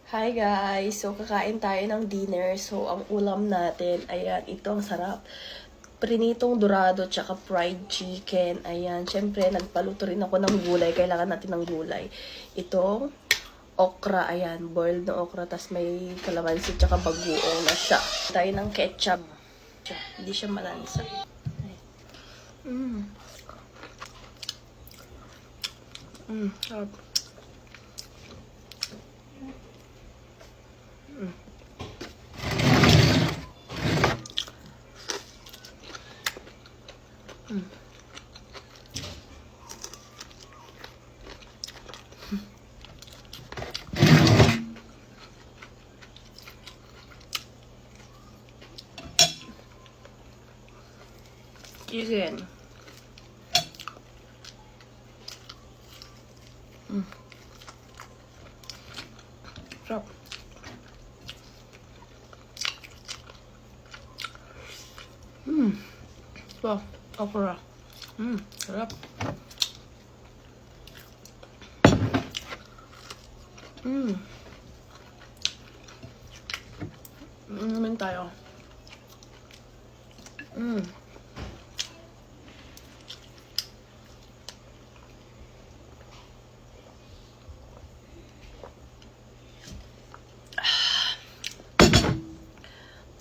Hi guys! So, kakain tayo ng dinner. So, ang ulam natin, ayan, ito ang sarap. Prinitong dorado, tsaka fried chicken. Ayan, syempre, nagpaluto rin ako ng gulay. Kailangan natin ng gulay. Itong okra, ayan, boiled na okra. Tas may kalamansi, tsaka bagoong na siya. Tayo ng ketchup. Hindi siya malansa. Sarap. Chicken. Sarap. Ito, okra. Sarap. Naman tayo.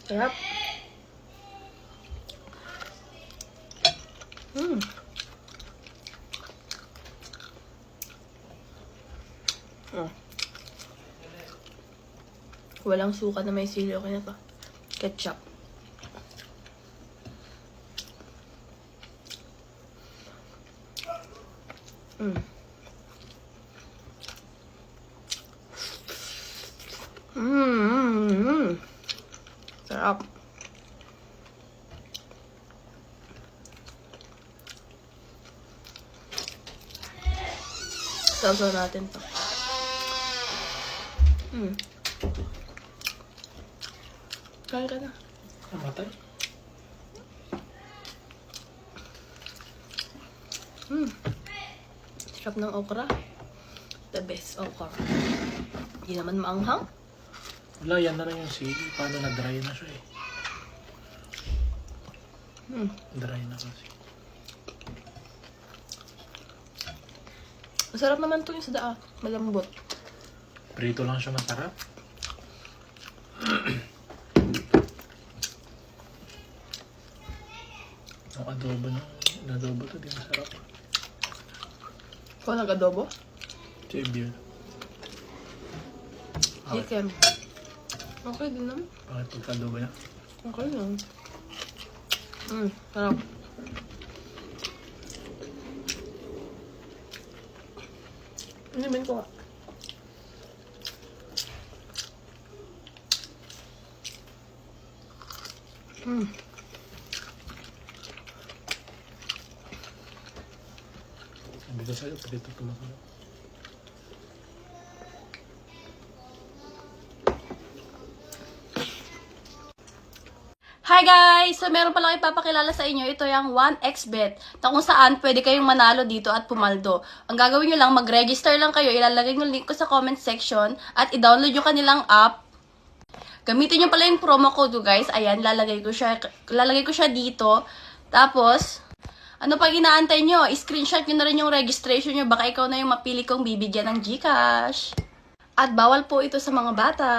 Sarap. Walang suka na may sili. Okay na to. Ketchup. Sarap. Sausaw natin to. Kain ka na. Namatay? Sarap ng okra. The best okra. Hindi naman maanghang. Wala, yan na lang yung sili. Paano na-dry na siya eh. Dry na kasi. Masarap naman to yung sa daa. Malambot. Prito lang siya masarap. Ang adobo na. Adobo to di masarap. Ikaw nag-adobo? Chibir. Chicken. Okay din naman. Bakit pagka-adobo niya? Okay lang. Sarap. Inimin ko nga. Sabi ko sa'yo, prito ito masarap. Hi guys! So meron pa lang ipapakilala sa inyo. Ito yung 1xbet na kung saan pwede kayong manalo dito at pumaldo. Ang gagawin nyo lang, mag-register lang kayo. Ilalagay yung link ko sa comment section at i-download yung kanilang app. Gamitin nyo pala yung promo code guys. Ayan, lalagay ko siya dito. Tapos, ano pag inaantay nyo? I-screenshot nyo na rin yung registration nyo. Baka ikaw na yung mapili kong bibigyan ng GCash. At bawal po ito sa mga bata.